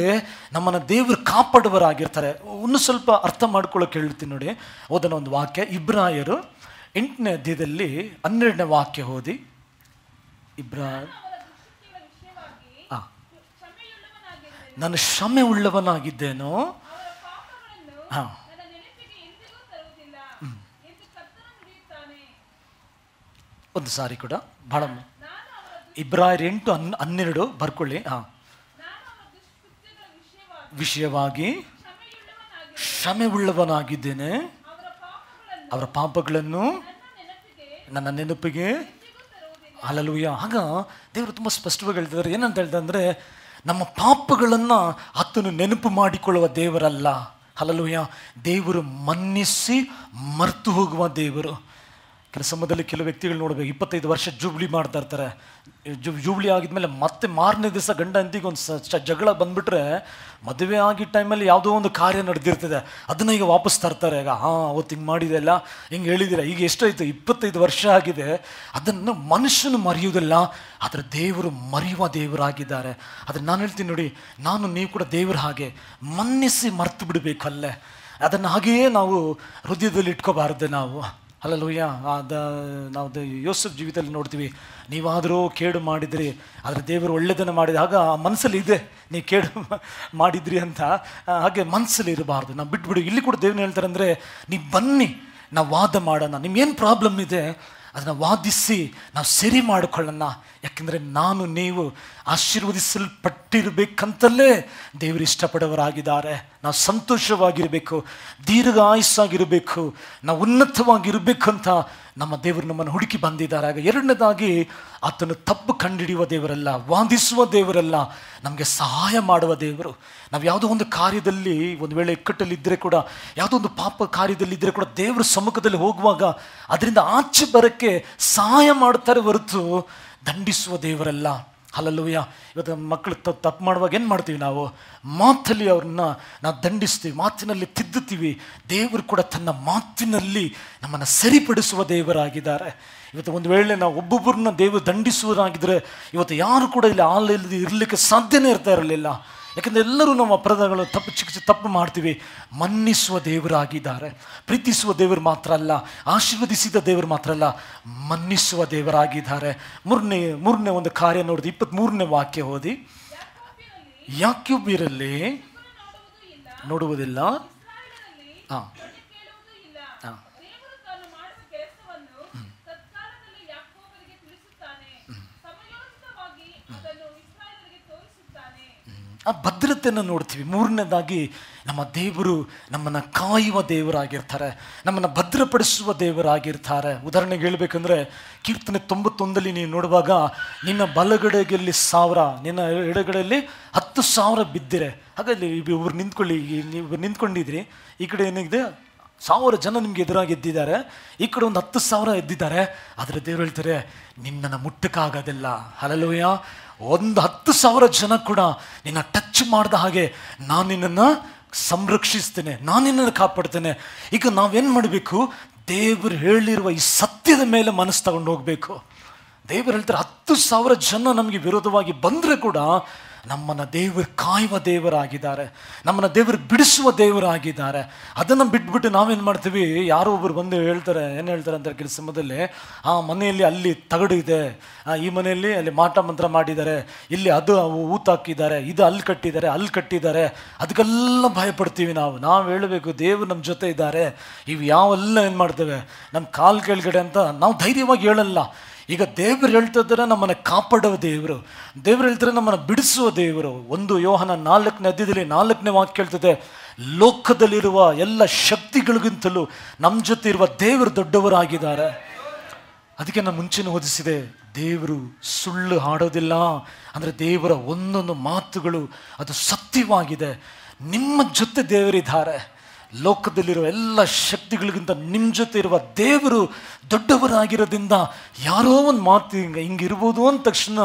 ನಮ್ಮನ್ನು ದೇವರು ಕಾಪಾಡುವರಾಗಿರ್ತಾರೆ. ಇನ್ನೂ ಸ್ವಲ್ಪ ಅರ್ಥ ಮಾಡ್ಕೊಳ್ಳೋಕೆ ಹೇಳ್ತೀನಿ ನೋಡಿ. ಓದನ ಒಂದು ವಾಕ್ಯ, ಇಬ್ರಾಯರು 8ನೇ ಅಧ್ಯಾಯದಲ್ಲಿ 12ನೇ ವಾಕ್ಯ ಓದಿ. ನಾನು ಕ್ಷಮೆ ಉಳ್ಳವನಾಗಿದ್ದೇನೋ. ಹಾಂ, ಒಂದು ಸಾರಿ ಕೂಡ ಬಹಳ ಇಬ್ರಾಯರ್ 8:12 ಬರ್ಕೊಳ್ಳಿ. ಹಾಂ, ವಿಷಯವಾಗಿ ಕ್ಷಮೆ ಉಳ್ಳವನಾಗಿದ್ದೇನೆ, ಅವರ ಪಾಪಗಳನ್ನು ನನ್ನ ನೆನಪಿಗೆ. ಹಲ್ಲೆಲೂಯಾ. ಆಗ ದೇವರು ತುಂಬ ಸ್ಪಷ್ಟವಾಗಿ ಹೇಳ್ತಿದ್ದಾರೆ. ಏನಂತ ಹೇಳ್ತಾರೆ ಅಂದರೆ, ನಮ್ಮ ಪಾಪಗಳನ್ನು ಆತನು ನೆನಪು ಮಾಡಿಕೊಳ್ಳುವ ದೇವರಲ್ಲ. ಹಲ್ಲೆಲೂಯಾ. ದೇವರು ಮನ್ನಿಸಿ ಮರೆತು ಹೋಗುವ ದೇವರು. ಕೆಲವು ಸಮಯದಲ್ಲಿ ಕೆಲವು ವ್ಯಕ್ತಿಗಳು ನೋಡಬೇಕು, 25 ವರ್ಷ ಜೂಬ್ಲಿ ಮಾಡ್ತಾ ಇರ್ತಾರೆ. ಜೂಬ್ಲಿ ಆಗಿದ್ಮೇಲೆ ಮತ್ತೆ ಮಾರನೇ ದಿವಸ ಗಂಡ ಹೆಂಡತಿಗೆ ಒಂದು ಜಗಳ ಬಂದುಬಿಟ್ರೆ, ಮದುವೆ ಆಗಿದ್ದ ಟೈಮಲ್ಲಿ ಯಾವುದೋ ಒಂದು ಕಾರ್ಯ ನಡೆದಿರ್ತದೆ, ಅದನ್ನು ಈಗ ವಾಪಸ್ ತರ್ತಾರೆ. ಈಗ ಅವತ್ತು ಹಿಂಗೆ ಮಾಡಿದೆಲ್ಲ, ಹಿಂಗೆ ಹೇಳಿದ್ದೀರ, ಈಗ ಎಷ್ಟಾಯಿತು, 25 ವರ್ಷ ಆಗಿದೆ. ಅದನ್ನು ಮನುಷ್ಯನು ಮರೆಯುವುದಿಲ್ಲ, ಆದರೆ ದೇವರು ಮರೆಯುವ ದೇವರಾಗಿದ್ದಾರೆ. ಆದರೆ ನಾನು ಹೇಳ್ತೀನಿ ನೋಡಿ, ನೀವು ಕೂಡ ದೇವರ ಹಾಗೆ ಮನ್ನಿಸಿ ಮರೆತು ಬಿಡಬೇಕಲ್ಲೇ. ಅದನ್ನು ಹಾಗೆಯೇ ನಾವು ಹೃದಯದಲ್ಲಿ ಇಟ್ಕೋಬಾರ್ದು ನಾವು. ಹಲ್ಲೆಲೂಯಾ. ನಾವು ಯೋಸೆಫ್ ಜೀವಿತದಲ್ಲಿ ನೋಡ್ತೀವಿ, ನೀವಾದರೂ ಕೇಡು ಮಾಡಿದ್ರಿ, ಆದರೆ ದೇವರು ಒಳ್ಳೆಯದನ್ನು ಮಾಡಿದ. ಆಗ ಮನಸ್ಸಲ್ಲಿ ಇದೆ ನೀವು ಕೇಡು ಮಾಡಿದ್ರಿ ಅಂತ. ಹಾಗೆ ಮನಸ್ಸಲ್ಲಿ ಇರಬಾರ್ದು, ನಾವು ಬಿಟ್ಬಿಡು. ಇಲ್ಲಿ ಕೂಡ ದೇವ್ರು ಹೇಳ್ತಾರೆ ಅಂದರೆ, ನೀವು ಬನ್ನಿ, ನಾವು ವಾದ ಮಾಡೋಣ, ನಿಮ್ಗೇನು ಪ್ರಾಬ್ಲಮ್ ಇದೆ ಅದನ್ನು ವಾದಿಸಿ ನಾವು ಸರಿ ಮಾಡಿಕೊಳ್ಳೋಣ. ಯಾಕೆಂದರೆ ನೀವು ಆಶೀರ್ವದಿಸಲ್ಪಟ್ಟಿರಬೇಕಂತಲೇ ದೇವರು ಇಷ್ಟಪಡೋರಾಗಿದ್ದಾರೆ. ನಾವು ಸಂತೋಷವಾಗಿರಬೇಕು, ದೀರ್ಘಾಯುಸ್ಸಾಗಿರಬೇಕು, ನಾವು ಉನ್ನತವಾಗಿರಬೇಕು ಅಂತ ನಮ್ಮ ದೇವರು ನಮ್ಮನ್ನು ಹುಡುಕಿ ಬಂದಿದ್ದಾರೆ. ಆಗ ಎರಡನೇದಾಗಿ, ಆತನು ತಪ್ಪು ಕಂಡುಹಿಡಿಯುವ ದೇವರಲ್ಲ, ವಾದಿಸುವ ದೇವರಲ್ಲ, ನಮಗೆ ಸಹಾಯ ಮಾಡುವ ದೇವರು. ನಾವು ಯಾವುದೋ ಒಂದು ಕಾರ್ಯದಲ್ಲಿ ಒಂದು ವೇಳೆ ಇಕ್ಕಟ್ಟಲ್ಲಿದ್ದರೆ ಕೂಡ, ಯಾವುದೋ ಒಂದು ಪಾಪ ಕಾರ್ಯದಲ್ಲಿದ್ದರೆ ಕೂಡ ದೇವರ ಸಮ್ಮುಖದಲ್ಲಿ ಹೋಗುವಾಗ ಅದರಿಂದ ಆಚೆ ಬರೋಕ್ಕೆ ಸಹಾಯ ಮಾಡ್ತಾರೆ ಹೊರತು ದಂಡಿಸುವ ದೇವರಲ್ಲ. ಹಲ್ಲೆಲೂಯಾ. ಇವತ್ತು ಮಕ್ಕಳು ತಪ್ಪು ಮಾಡುವಾಗ ಏನು ಮಾಡ್ತೀವಿ ನಾವು? ಮಾತಲ್ಲಿ ಅವ್ರನ್ನ ನಾವು ದಂಡಿಸ್ತೀವಿ, ಮಾತಿನಲ್ಲಿ ತಿದ್ದುತ್ತೀವಿ. ದೇವರು ಕೂಡ ತನ್ನ ಮಾತಿನಲ್ಲಿ ನಮ್ಮನ್ನು ಸರಿಪಡಿಸುವ ದೇವರಾಗಿದ್ದಾರೆ. ಇವತ್ತು ಒಂದು ವೇಳೆ ನಾವು ಒಬ್ಬೊಬ್ಬರನ್ನ ದೇವರು ದಂಡಿಸುವುದಾಗಿದ್ದರೆ ಇವತ್ತು ಯಾರು ಕೂಡ ಇಲ್ಲಿ ಆಲಲ್ಲಿ ಇರಲಿಕ್ಕೆ ಸಾಧ್ಯನೇ ಇರ್ತಾ ಇರಲಿಲ್ಲ. ಯಾಕೆಂದರೆ ಎಲ್ಲರೂ ನಮ್ಮ ಅಪರಾಧಗಳು ತಪ್ಪು ಮಾಡ್ತೀವಿ. ಮನ್ನಿಸುವ ದೇವರಾಗಿದ್ದಾರೆ. ಪ್ರೀತಿಸುವ ದೇವರು ಮಾತ್ರ ಅಲ್ಲ, ಆಶೀರ್ವದಿಸಿದ ದೇವರು ಮಾತ್ರ ಅಲ್ಲ, ಮನ್ನಿಸುವ ದೇವರಾಗಿದ್ದಾರೆ. ಮೂರನೇ ಒಂದು ಕಾರ್ಯ ನೋಡಿದ 23ನೇ ವಾಕ್ಯ ಓದಿ. ಯಾಕ್ಯೂಬ್ಯರಲ್ಲಿ ನೋಡುವುದಿಲ್ಲ. ಹಾಂ ಹಾಂ ಆ ಭದ್ರತೆಯನ್ನು ನೋಡ್ತೀವಿ. ಮೂರನೇದಾಗಿ ನಮ್ಮ ದೇವರು ನಮ್ಮನ್ನು ಕಾಯುವ ದೇವರಾಗಿರ್ತಾರೆ, ನಮ್ಮನ್ನು ಭದ್ರಪಡಿಸುವ ದೇವರಾಗಿರ್ತಾರೆ. ಉದಾಹರಣೆಗೆ ಹೇಳ್ಬೇಕಂದ್ರೆ ಕೀರ್ತನೆ 91 ನೀವು ನೋಡುವಾಗ, ನಿನ್ನ ಬಲಗಡೆಯಲ್ಲಿ 1000, ನಿನ್ನ ಎಡಗಡೆಯಲ್ಲಿ 10,000 ಬಿದ್ದಿರೆ. ಹಾಗಾಗಿ ಇವ್ರು ನಿಂತ್ಕೊಳ್ಳಿ, ನೀವು ನಿಂತ್ಕೊಂಡಿದ್ರಿ, ಈ ಕಡೆ ಏನಿದೆ 1000 ಜನ ನಿಮ್ಗೆ ಎದುರಾಗಿ ಎದ್ದಿದ್ದಾರೆ, ಈ ಕಡೆ ಒಂದು 10,000 ಎದ್ದಿದ್ದಾರೆ. ಆದರೆ ದೇವರು ಹೇಳ್ತಾರೆ ನಿನ್ನನ್ನು ಮುಟ್ಟಕ್ಕಾಗೋದಿಲ್ಲ. ಹಲ್ಲೆಲೂಯಾ. ಒಂದು 10,000 ಜನ ಕೂಡ ನಿನ್ನ ಟಚ್ ಮಾಡಿದ ಹಾಗೆ ನಾನು ನಿನ್ನನ್ನು ಸಂರಕ್ಷಿಸ್ತೇನೆ, ನಾನು ನಿನ್ನನ್ನು ಕಾಪಾಡ್ತೇನೆ. ಈಗ ನಾವೇನು ಮಾಡಬೇಕು? ದೇವರು ಹೇಳಿರುವ ಈ ಸತ್ಯದ ಮೇಲೆ ಮನಸ್ಸು ತಗೊಂಡು ಹೋಗಬೇಕು. ದೇವರು ಹೇಳ್ತಾರೆ 10,000 ಜನ ನಮಗೆ ವಿರೋಧವಾಗಿ ಬಂದರೆ ಕೂಡ ನಮ್ಮನ್ನು ದೇವರು ಕಾಯುವ ದೇವರಾಗಿದ್ದಾರೆ, ನಮ್ಮನ್ನು ದೇವರು ಬಿಡಿಸುವ ದೇವರಾಗಿದ್ದಾರೆ. ಅದನ್ನು ಬಿಟ್ಬಿಟ್ಟು ನಾವೇನು ಮಾಡ್ತೀವಿ? ಯಾರೋ ಒಬ್ಬರು ಬಂದು ಹೇಳ್ತಾರೆ, ಏನು ಹೇಳ್ತಾರೆ ಅಂತ ಕೆಲಸ ಸಮಯದಲ್ಲಿ, ಆ ಮನೆಯಲ್ಲಿ ಅಲ್ಲಿ ತಗಡು ಇದೆ, ಈ ಮನೆಯಲ್ಲಿ ಅಲ್ಲಿ ಮಾಟ ಮಂತ್ರ ಮಾಡಿದ್ದಾರೆ, ಇಲ್ಲಿ ಅದು ಊತಾಕಿದ್ದಾರೆ, ಇದು ಅಲ್ಲಿ ಕಟ್ಟಿದ್ದಾರೆ, ಅದಕ್ಕೆಲ್ಲ ಭಯಪಡ್ತೀವಿ ನಾವು ಹೇಳಬೇಕು ದೇವರು ನಮ್ಮ ಜೊತೆ ಇದ್ದಾರೆ. ಇವು ಯಾವೆಲ್ಲ ಏನು ಮಾಡ್ತೇವೆ? ನಮ್ಮ ಕಾಲು ಕೆಳಗಡೆ ಅಂತ ನಾವು ಧೈರ್ಯವಾಗಿ ಹೇಳಲ್ಲ. ಈಗ ದೇವರು ಹೇಳ್ತಾ ಇದ್ದಾರೆ ನಮ್ಮನ್ನು ಕಾಪಾಡುವ ದೇವರು, ದೇವರು ಹೇಳ್ತಾರೆ ನಮ್ಮನ್ನು ಬಿಡಿಸುವ ದೇವರು. 1 ಯೋಹನ 4ನೇ ಅಧ್ಯಾಯದಲ್ಲಿ 4ನೇ ವಾಕ್ಯ ಹೇಳ್ತದೆ, ಲೋಕದಲ್ಲಿರುವ ಎಲ್ಲ ಶಕ್ತಿಗಳಿಗಿಂತಲೂ ನಮ್ಮ ಜೊತೆ ಇರುವ ದೇವರು ದೊಡ್ಡವರಾಗಿದ್ದಾರೆ. ಅದಕ್ಕೆ ನಾನು ಮುಂಚೆನೂ ಓದಿಸಿದೆ, ದೇವರು ಸುಳ್ಳು ಹಾಡೋದಿಲ್ಲ. ಅಂದರೆ ದೇವರ ಒಂದೊಂದು ಮಾತುಗಳು ಅದು ಸತ್ಯವಾಗಿದೆ. ನಿಮ್ಮ ಜೊತೆ ದೇವರಿದ್ದಾರೆ. ಲೋಕದಲ್ಲಿರುವ ಎಲ್ಲ ಶಕ್ತಿಗಳಿಗಿಂತ ನಿಮ್ಮ ಜೊತೆ ಇರುವ ದೇವರು ದೊಡ್ಡವರಾಗಿರೋದ್ರಿಂದ ಯಾರೋ ಒಂದು ಮಾತು ಹಿಂಗಿರ್ಬೋದು ಅಂದ ತಕ್ಷಣ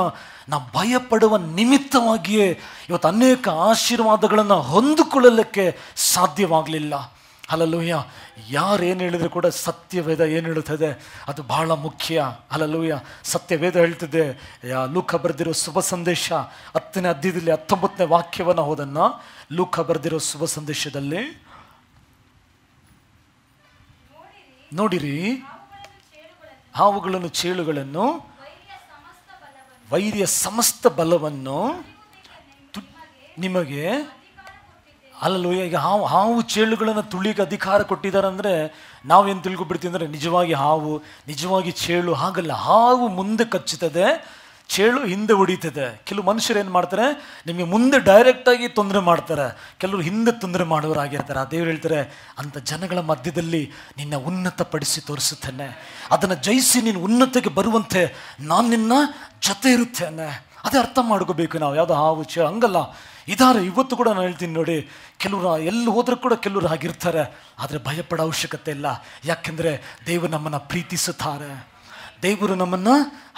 ನಾವು ಭಯಪಡುವ ನಿಮಿತ್ತವಾಗಿಯೇ ಇವತ್ತು ಅನೇಕ ಆಶೀರ್ವಾದಗಳನ್ನು ಹೊಂದಿಕೊಳ್ಳಲಿಕ್ಕೆ ಸಾಧ್ಯವಾಗಲಿಲ್ಲ. ಹಲ್ಲೆಲೂಯಾ. ಯಾರೇನು ಹೇಳಿದ್ರು ಕೂಡ ಸತ್ಯವೇದ ಏನು ಹೇಳುತ್ತದೆ ಅದು ಬಹಳ ಮುಖ್ಯ. ಹಲ್ಲೆಲೂಯಾ. ಸತ್ಯವೇದ ಹೇಳ್ತದೆ, ಲೂಕ ಬರೆದಿರೋ ಶುಭ ಸಂದೇಶ 10ನೇ ಅಧ್ಯಾಯದಲ್ಲಿ 19ನೇ ವಾಕ್ಯವನ್ನು ಹೋದನ್ನ, ಲೂಕ ಬರೆದಿರೋ ಶುಭ ಸಂದೇಶದಲ್ಲಿ ನೋಡಿರಿ, ಹಾವುಗಳನ್ನು ಚೇಳುಗಳನ್ನು ವೈರ್ಯ ಸಮಸ್ತ ಬಲವನ್ನು ನಿಮಗೆ ಅಲ್ಲೂ. ಈಗ ಹಾವು ಚೇಳುಗಳನ್ನು ತುಳಿಯಕ್ಕೆ ಅಧಿಕಾರ ಕೊಟ್ಟಿದ್ದಾರೆ ಅಂದರೆ ನಾವೇನು ತಿಳ್ಕೊಬಿಡ್ತೀವಿ ಅಂದರೆ ನಿಜವಾಗಿ ಹಾವು, ನಿಜವಾಗಿ ಚೇಳು. ಹಾಗಲ್ಲ. ಹಾವು ಮುಂದೆ ಕಚ್ಚುತ್ತದೆ, ಚೇಳು ಹಿಂದೆ ಹೊಡಿತದೆ. ಕೆಲವು ಮನುಷ್ಯರು ಏನು ಮಾಡ್ತಾರೆ, ನಿಮಗೆ ಮುಂದೆ ಡೈರೆಕ್ಟಾಗಿ ತೊಂದರೆ ಮಾಡ್ತಾರೆ, ಕೆಲವರು ಹಿಂದೆ ತೊಂದರೆ ಮಾಡೋರಾಗಿರ್ತಾರೆ. ಆ ದೇವರು ಹೇಳ್ತಾರೆ, ಅಂಥ ಜನಗಳ ಮಧ್ಯದಲ್ಲಿ ನಿನ್ನ ಉನ್ನತಪಡಿಸಿ ತೋರಿಸುತ್ತೇನೆ, ಅದನ್ನು ಜಯಿಸಿ ನೀನು ಉನ್ನತಿಗೆ ಬರುವಂತೆ ನಾನು ನಿನ್ನ ಜೊತೆ ಇರುತ್ತೇನೆ. ಅದೇ ಅರ್ಥ ಮಾಡ್ಕೋಬೇಕು ನಾವು. ಯಾವುದೋ ಹಾವು ಚೇಳು ಹಂಗಲ್ಲ, ಇದ್ದಾರೆ. ಇವತ್ತು ಕೂಡ ನಾನು ಹೇಳ್ತೀನಿ ನೋಡಿ, ಕೆಲವರು ಎಲ್ಲಿ ಹೋದ್ರೂ ಕೂಡ ಕೆಲವರು ಹಾಗಿರ್ತಾರೆ. ಆದರೆ ಭಯಪಡೋ ಅವಶ್ಯಕತೆ ಇಲ್ಲ. ಯಾಕೆಂದರೆ ದೇವರು ನಮ್ಮನ್ನು ಪ್ರೀತಿಸುತ್ತಾರೆ, ದೇವರು ನಮ್ಮನ್ನು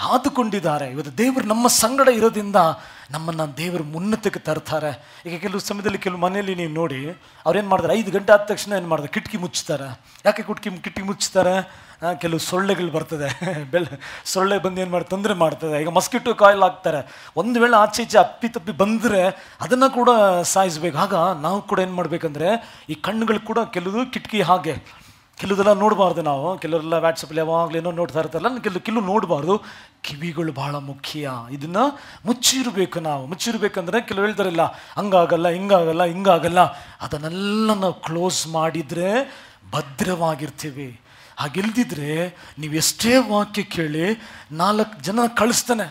ಆದುಕೊಂಡಿದ್ದಾರೆ. ಇವತ್ತು ದೇವರು ನಮ್ಮ ಸಂಗಡ ಇರೋದ್ರಿಂದ ನಮ್ಮನ್ನು ದೇವರು ಉನ್ನತಕ್ಕೆ ತರ್ತಾರೆ. ಈಗ ಕೆಲವು ಸಮಯದಲ್ಲಿ ಕೆಲವು ಮನೆಯಲ್ಲಿ ನೀವು ನೋಡಿ, ಅವ್ರೇನು ಮಾಡ್ತಾರೆ, 5 ಗಂಟೆ ಆದ ತಕ್ಷಣ ಏನು ಮಾಡ್ತಾರೆ, ಕಿಟಕಿ ಮುಚ್ತಾರೆ. ಯಾಕೆ ಕಿಟಕಿ ಮುಚ್ತಾರೆ? ಕೆಲವು ಸೊಳ್ಳೆಗಳು ಬರ್ತದೆ, ಸೊಳ್ಳೆ ಬಂದು ಏನು ಮಾಡಿ ತೊಂದರೆ ಮಾಡ್ತದೆ. ಈಗ ಮಸ್ಕಿಟೋ ಕಾಯಿಲ್ ಹಾಕ್ತಾರೆ. ಒಂದು ವೇಳೆ ಆಚೆ ಈಚೆ ಅಪ್ಪಿ ಬಂದರೆ ಅದನ್ನು ಕೂಡ ಸಾಯಿಸ್ಬೇಕು. ಆಗ ನಾವು ಕೂಡ ಏನು ಮಾಡಬೇಕಂದ್ರೆ, ಈ ಕಣ್ಣುಗಳು ಕೂಡ ಕೆಲವು ಕಿಟಕಿ ಹಾಗೆ, ಕೆಲವುದೆಲ್ಲ ನೋಡಬಾರ್ದು ನಾವು. ಕೆಲವರೆಲ್ಲ ವಾಟ್ಸಪ್ಪಲ್ಲಿ ಯಾವಾಗಲೂ ಏನೋ ನೋಡ್ತಾ ಇರ್ತಾರಲ್ಲ, ಕೆಲವು ನೋಡಬಾರ್ದು. ಕಿವಿಗಳು ಬಹಳ ಮುಖ್ಯ. ಇದನ್ನು ಮುಚ್ಚಿರಬೇಕು ನಾವು. ಮುಚ್ಚಿರ್ಬೇಕಂದ್ರೆ ಕೆಲವು ಹೇಳ್ತಾರಿಲ್ಲ, ಹಂಗಾಗಲ್ಲ, ಹಿಂಗಾಗಲ್ಲ. ಅದನ್ನೆಲ್ಲ ನಾವು ಕ್ಲೋಸ್ ಮಾಡಿದರೆ ಭದ್ರವಾಗಿರ್ತೀವಿ. ಹಾಗಿಲ್ದಿದ್ರೆ ನೀವು ಎಷ್ಟೇ ವಾಕ್ಯ ಕೇಳಿ 4 ಜನ ಕಳಿಸ್ತಾನೆ,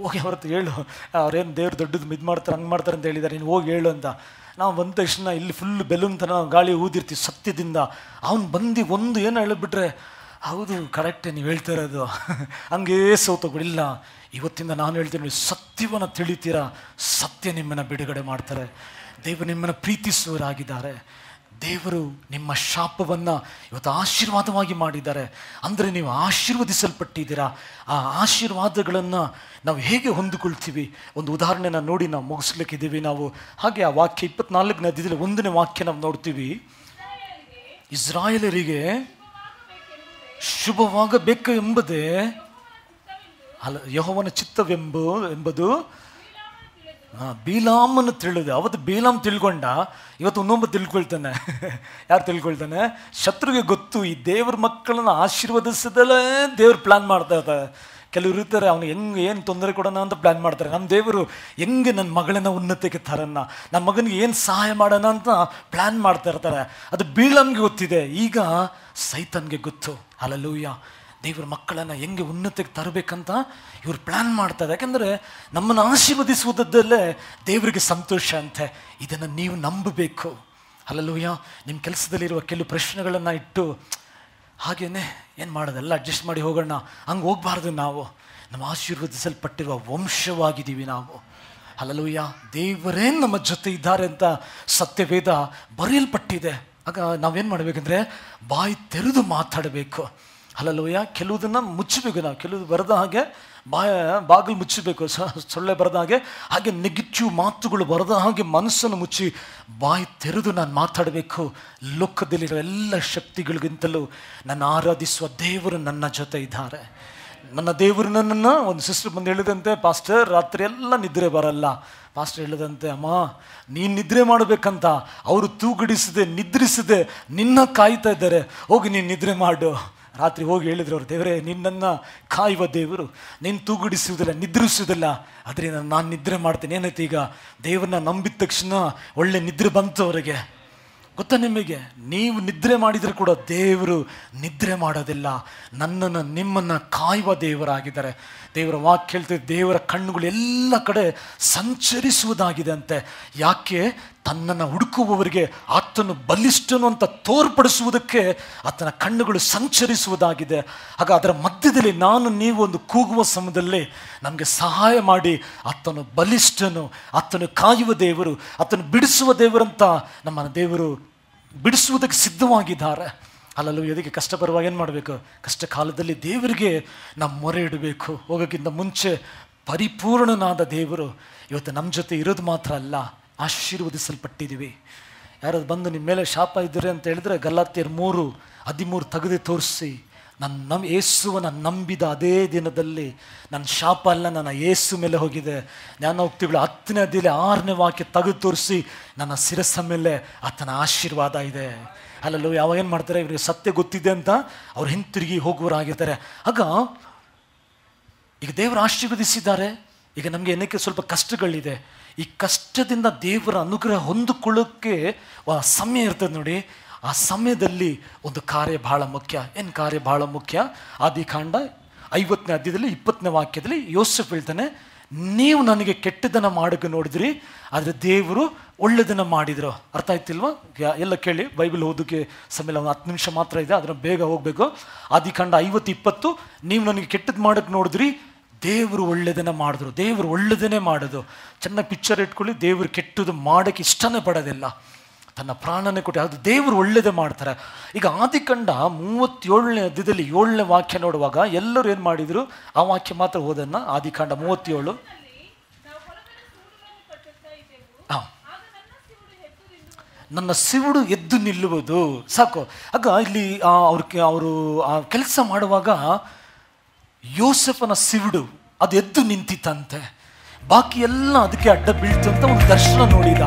ಹೋಗಿ ಹೊರತು ಹೇಳು, ಅವ್ರೇನು ದೇವ್ರು ದೊಡ್ಡದು ಇದು ಮಾಡ್ತಾರೆ, ಹಂಗೆ ಮಾಡ್ತಾರೆ ಅಂತ ಹೇಳಿದ್ದಾರೆ, ನೀನು ಹೋಗಿ ಹೇಳು ಅಂತ. ನಾವು ಬಂದ ತಕ್ಷಣ ಇಲ್ಲಿ ಫುಲ್ ಬೆಲೂನ್ ಥರ ಗಾಳಿ ಊದಿರ್ತೀವಿ ಸತ್ಯದಿಂದ. ಅವನು ಬಂದು ಒಂದು ಏನು ಹೇಳಿಬಿಟ್ರೆ, ಹೌದು ಕರೆಕ್ಟೇ ನೀವು ಹೇಳ್ತಾ ಇರೋದು, ಹಂಗೇ ಸೋತೋಗ್ಬಿಡಿಲ್ಲ. ಇವತ್ತಿಂದ ನಾನು ಹೇಳ್ತೀನಿ, ಸತ್ಯವನ್ನು ತಿಳಿತೀರಾ, ಸತ್ಯ ನಿಮ್ಮನ್ನು ಬಿಡುಗಡೆ ಮಾಡ್ತಾರೆ. ದೇವರು ನಿಮ್ಮನ್ನು ಪ್ರೀತಿಸುವವರಾಗಿದ್ದಾರೆ. ದೇವರು ನಿಮ್ಮ ಶಾಪವನ್ನು ಇವತ್ತು ಆಶೀರ್ವಾದವಾಗಿ ಮಾಡಿದ್ದಾರೆ. ಅಂದರೆ ನೀವು ಆಶೀರ್ವದಿಸಲ್ಪಟ್ಟಿದ್ದೀರಾ. ಆ ಆಶೀರ್ವಾದಗಳನ್ನು ನಾವು ಹೇಗೆ ಹೊಂದಿಕೊಳ್ತೀವಿ? ಒಂದು ಉದಾಹರಣೆನ ನೋಡಿ ನಾವು ಮುಗಿಸ್ಲಿಕ್ಕಿದ್ದೀವಿ ನಾವು. ಹಾಗೆ ಆ ವಾಕ್ಯ 24ನೇ ಅಧ್ಯಾಯದಲ್ಲಿ 1ನೇ ವಾಕ್ಯ ನಾವು ನೋಡ್ತೀವಿ. ಇಸ್ರಾಯೇಲರಿಗೆ ಶುಭವಾಗಬೇಕು ಎಂಬುದೇ ಅಲ್ಲ, ಯೆಹೋವನ ಚಿತ್ತವೆಂಬುದು ಬೀಲಾಮನ್ನು ತಿಳಿದೆ. ಅವತ್ತು ಬೀಲಾಮ್ ತಿಳ್ಕೊಂಡ, ಇವತ್ತು ಇನ್ನೊಬ್ಬ ತಿಳ್ಕೊಳ್ತಾನೆ. ಯಾರು ತಿಳ್ಕೊಳ್ತಾನೆ? ಶತ್ರುಗೆ ಗೊತ್ತು, ಈ ದೇವ್ರ ಮಕ್ಕಳನ್ನ ಆಶೀರ್ವದಿಸದಲ್ಲೇ ದೇವ್ರು ಪ್ಲ್ಯಾನ್ ಮಾಡ್ತಾ ಇರ್ತಾರೆ. ಕೆಲವರು ಇರ್ತಾರೆ, ಅವ್ನು ಹೆಂಗೆ ಏನು ತೊಂದರೆ ಕೊಡೋಣ ಅಂತ ಪ್ಲ್ಯಾನ್ ಮಾಡ್ತಾರೆ. ನಮ್ಮ ದೇವರು ಹೆಂಗೆ ನನ್ನ ಮಗಳನ್ನ ಉನ್ನತಿಗೆ ತರನ್ನ, ನನ್ನ ಮಗನಿಗೆ ಏನು ಸಹಾಯ ಮಾಡೋಣ ಅಂತ ಪ್ಲ್ಯಾನ್ ಮಾಡ್ತಾ ಇರ್ತಾರೆ. ಅದು ಬೀಳಮ್ಗೆ ಗೊತ್ತಿದೆ. ಈಗ ಸೈತಾನ್ಗೆ ಗೊತ್ತು. ಹಲ್ಲೆಲೂಯಾ. ದೇವರ ಮಕ್ಕಳನ್ನು ಹೆಂಗೆ ಉನ್ನತಿಗೆ ತರಬೇಕಂತ ಇವ್ರು ಪ್ಲ್ಯಾನ್ ಮಾಡ್ತಾರೆ. ಯಾಕೆಂದರೆ ನಮ್ಮನ್ನು ಆಶೀರ್ವದಿಸುವುದಲ್ಲೇ ದೇವರಿಗೆ ಸಂತೋಷ ಅಂತೆ. ಇದನ್ನು ನೀವು ನಂಬಬೇಕು. ಹಲ್ಲೆಲೂಯಾ. ನಿಮ್ಮ ಕೆಲಸದಲ್ಲಿರುವ ಕೆಲವು ಪ್ರಶ್ನೆಗಳನ್ನು ಇಟ್ಟು ಹಾಗೇನೆ ಏನು ಮಾಡೋದೆಲ್ಲ ಅಡ್ಜಸ್ಟ್ ಮಾಡಿ ಹೋಗೋಣ, ಹಂಗೆ ಹೋಗ್ಬಾರ್ದು. ನಾವು ನಮ್ಮ ಆಶೀರ್ವದಿಸಲ್ಪಟ್ಟಿರುವ ವಂಶವಾಗಿದ್ದೀವಿ ನಾವು. ಹಲ್ಲೆಲೂಯಾ. ದೇವರೇ ನಮ್ಮ ಜೊತೆ ಇದ್ದಾರೆ ಅಂತ ಸತ್ಯವೇದ ಬರೆಯಲ್ಪಟ್ಟಿದೆ. ಆಗ ನಾವೇನು ಮಾಡಬೇಕಂದ್ರೆ ಬಾಯಿ ತೆರೆದು ಮಾತಾಡಬೇಕು. ಹಲ್ಲೆಲೂಯಾ. ಕೆಲವುದನ್ನು ಮುಚ್ಚಬೇಕು ನಾವು, ಕೆಲವು ಬರದ ಹಾಗೆ ಬಾಗಿಲು ಮುಚ್ಚಬೇಕು, ಸೊಳ್ಳೆ ಬರದ ಹಾಗೆ ನೆಗೆಟಿವ್ ಮಾತುಗಳು ಬರದ ಹಾಗೆ ಮನಸ್ಸನ್ನು ಮುಚ್ಚಿ ಬಾಯಿ ತೆರೆದು ನಾನು ಮಾತಾಡಬೇಕು. ಲೋಕದಲ್ಲಿರೋ ಎಲ್ಲ ಶಕ್ತಿಗಳಿಗಿಂತಲೂ ನನ್ನ ಆರಾಧಿಸುವ ದೇವರು ನನ್ನ ಜೊತೆ ಇದ್ದಾರೆ. ನನ್ನ ದೇವರು ನನ್ನನ್ನು, ಒಂದು ಸಿಸ್ಟರ್ ಬಂದು ಹೇಳಿದಂತೆ, ಪಾಸ್ಟರ್ ರಾತ್ರಿ ಎಲ್ಲ ನಿದ್ರೆ ಬರಲ್ಲ. ಪಾಸ್ಟರ್ ಹೇಳಿದಂತೆ, ಅಮ್ಮ ನೀನು ನಿದ್ರೆ ಮಾಡಬೇಕಂತ ಅವರು ತೂಗಡಿಸದೆ ನಿದ್ರಿಸದೆ ನಿನ್ನ ಕಾಯ್ತಾ ಇದ್ದಾರೆ, ಹೋಗಿ ನೀನು ನಿದ್ರೆ ಮಾಡು. ರಾತ್ರಿ ಹೋಗಿ ಹೇಳಿದ್ರು ಅವ್ರು, ದೇವರೇ ನಿನ್ನನ್ನು ಕಾಯುವ ದೇವರು, ನೀನು ತೂಗುಡಿಸುವುದಿಲ್ಲ, ನಿದ್ರಿಸುವುದಿಲ್ಲ, ಅದರಿಂದ ನಾನು ನಿದ್ರೆ ಮಾಡ್ತೇನೆ. ಏನಾಯ್ತು ಈಗ? ದೇವರನ್ನ ನಂಬಿದ ತಕ್ಷಣ ಒಳ್ಳೆ ನಿದ್ರೆ ಬಂತು ಅವರಿಗೆ. ಗೊತ್ತಾ ನಿಮಗೆ? ನೀವು ನಿದ್ರೆ ಮಾಡಿದರೆ ಕೂಡ ದೇವರು ನಿದ್ರೆ ಮಾಡೋದಿಲ್ಲ. ನನ್ನನ್ನು ನಿಮ್ಮನ್ನು ಕಾಯುವ ದೇವರಾಗಿದ್ದಾರೆ. ದೇವರ ವಾಕ್ಯ ಹೇಳ್ತಿದ್ದೆ, ದೇವರ ಕಣ್ಣುಗಳು ಎಲ್ಲ ಕಡೆ ಸಂಚರಿಸುವುದಾಗಿದೆ ಅಂತೆ. ಯಾಕೆ? ತನ್ನನ್ನು ಹುಡುಕುವವರಿಗೆ ಆತನು ಬಲಿಷ್ಠನು ಅಂತ ತೋರ್ಪಡಿಸುವುದಕ್ಕೆ ಆತನ ಕಣ್ಣುಗಳು ಸಂಚರಿಸುವುದಾಗಿದೆ. ಆಗ ಅದರ ಮಧ್ಯದಲ್ಲಿ ನಾನು ನೀವು ಒಂದು ಕೂಗುವ ಸಮಯದಲ್ಲಿ ನಮಗೆ ಸಹಾಯ ಮಾಡಿ ಆತನು ಬಲಿಷ್ಠನು, ಆತನು ಕಾಯುವ ದೇವರು, ಆತನು ಬಿಡಿಸುವ ದೇವರಂತ ನಮ್ಮ ದೇವರು ಬಿಡಿಸುವುದಕ್ಕೆ ಸಿದ್ಧವಾಗಿದ್ದಾರೆ. ಅಲ್ಲಲ್ಲೂ ಎದಕ್ಕೆ ಕಷ್ಟ ಬರುವಾಗ ಏನು ಮಾಡಬೇಕು? ಕಷ್ಟ ಕಾಲದಲ್ಲಿ ದೇವರಿಗೆ ನಾವು ಮೊರೆ ಇಡಬೇಕು. ಹೋಗೋಕ್ಕಿಂತ ಮುಂಚೆ ಪರಿಪೂರ್ಣನಾದ ದೇವರು ಇವತ್ತು ನಮ್ಮ ಜೊತೆ ಇರೋದು ಮಾತ್ರ ಅಲ್ಲ, ಆಶೀರ್ವದಿಸಲ್ಪಟ್ಟಿದ್ದೀವಿ. ಯಾರಾದ್ರು ಬಂದು ನಿಮ್ಮ ಮೇಲೆ ಶಾಪ ಇದ್ದೀರಿ ಅಂತ ಹೇಳಿದ್ರೆ ಗಲಾತ್ಯರು 3:13 ತೆಗೆದು ತೋರಿಸಿ, ಯೇಸುವನ್ನು ನಂಬಿದ ಅದೇ ದಿನದಲ್ಲಿ ನನ್ನ ಶಾಪ ಅಲ್ಲ, ನನ್ನ ಯೇಸು ಮೇಲೆ ಹೋಗಿದೆ. ಜ್ಞಾನೋಕ್ತಿಗಳು 10ನೇ ಅಧ್ಯಾಯದಲ್ಲಿ 6ನೇ ವಾಕ್ಯ ತೆಗೆದು ತೋರಿಸಿ, ನನ್ನ ಶಿರಸ್ಸ ಮೇಲೆ ಆತನ ಆಶೀರ್ವಾದ ಇದೆ. ಅಲ್ಲಲ್ಲೂ ಯಾವಾಗ ಏನು ಮಾಡ್ತಾರೆ, ಇವರಿಗೆ ಸತ್ಯ ಗೊತ್ತಿದೆ ಅಂತ ಅವ್ರು ಹಿಂತಿರುಗಿ ಹೋಗುವರಾಗಿರ್ತಾರೆ. ಆಗ ಈಗ ದೇವರು ಆಶೀರ್ವದಿಸಿದ್ದಾರೆ. ಈಗ ನಮಗೆ ಏನಕ್ಕೆ ಸ್ವಲ್ಪ ಕಷ್ಟಗಳಿದೆ, ಈ ಕಷ್ಟದಿಂದ ದೇವರ ಅನುಗ್ರಹ ಹೊಂದಿಕೊಳ್ಳೋಕ್ಕೆ ಸಮಯ ಇರ್ತದೆ ನೋಡಿ. ಆ ಸಮಯದಲ್ಲಿ ಒಂದು ಕಾರ್ಯ ಬಹಳ ಮುಖ್ಯ. ಏನು ಕಾರ್ಯ ಬಹಳ ಮುಖ್ಯ? ಆದಿಕಾಂಡ 50ನೇ ಅಧ್ಯಾಯದಲ್ಲಿ 20ನೇ ವಾಕ್ಯದಲ್ಲಿ ಯೋಸೇಫ್ ಹೇಳ್ತಾನೆ, ನೀವು ನನಗೆ ಕೆಟ್ಟದನ್ನು ಮಾಡಕ್ಕೆ ನೋಡಿದ್ರಿ, ಆದರೆ ದೇವರು ಒಳ್ಳೆದನ್ನು ಮಾಡಿದ್ರು. ಅರ್ಥ ಆಯ್ತಿಲ್ವಾ? ಎಲ್ಲ ಕೇಳಿ, ಬೈಬಲ್ ಓದೋಕ್ಕೆ ಸಮಯ ಒಂದು 10 ನಿಮಿಷ ಮಾತ್ರ ಇದೆ, ಅದನ್ನು ಬೇಗ ಹೋಗಬೇಕು. ಆದಿಕಾಂಡ 50:20, ನೀವು ನನಗೆ ಕೆಟ್ಟದ್ದು ಮಾಡಕ್ಕೆ ನೋಡಿದ್ರಿ, ದೇವರು ಒಳ್ಳೆದನ್ನು ಮಾಡಿದ್ರು. ದೇವರು ಒಳ್ಳೆದನ್ನೇ ಮಾಡೋದು. ಚೆನ್ನಾಗಿ ಪಿಕ್ಚರ್ ಇಟ್ಕೊಳ್ಳಿ. ದೇವರು ಕೆಟ್ಟದ್ದು ಮಾಡೋಕ್ಕೆ ಇಷ್ಟನೇ ಪಡೋದಿಲ್ಲ, ತನ್ನ ಪ್ರಾಣನೇ ಕೊಟ್ಟು ಅದು ದೇವರು ಒಳ್ಳೆಯದೇ ಮಾಡ್ತಾರೆ. ಈಗ ಆದಿಕಾಂಡ 37ನೇ ಅಧ್ಯಾಯದಲ್ಲಿ 7ನೇ ವಾಕ್ಯ ನೋಡುವಾಗ ಎಲ್ಲರೂ ಏನು ಮಾಡಿದರು? ಆ ವಾಕ್ಯ ಮಾತ್ರ ಓದನ್ನ. ಆದಿಕಾಂಡ 37. ನನ್ನ ಸಿವುಡು ಎದ್ದು ನಿಲ್ಲುವುದು ಸಾಕು. ಆಗ ಇಲ್ಲಿ ಅವರು ಕೆಲಸ ಮಾಡುವಾಗ ಯೋಸೇಫನ ಸಿವುಡು ಅದು ಎದ್ದು ನಿಂತಿತ್ತಂತೆ. ಬಾಕಿ ಎಲ್ಲ ಅದಕ್ಕೆ ಅಡ್ಡ ಬೀಳ್ತು ಅಂತ ಒಂದು ದರ್ಶನ ನೋಡಿದ.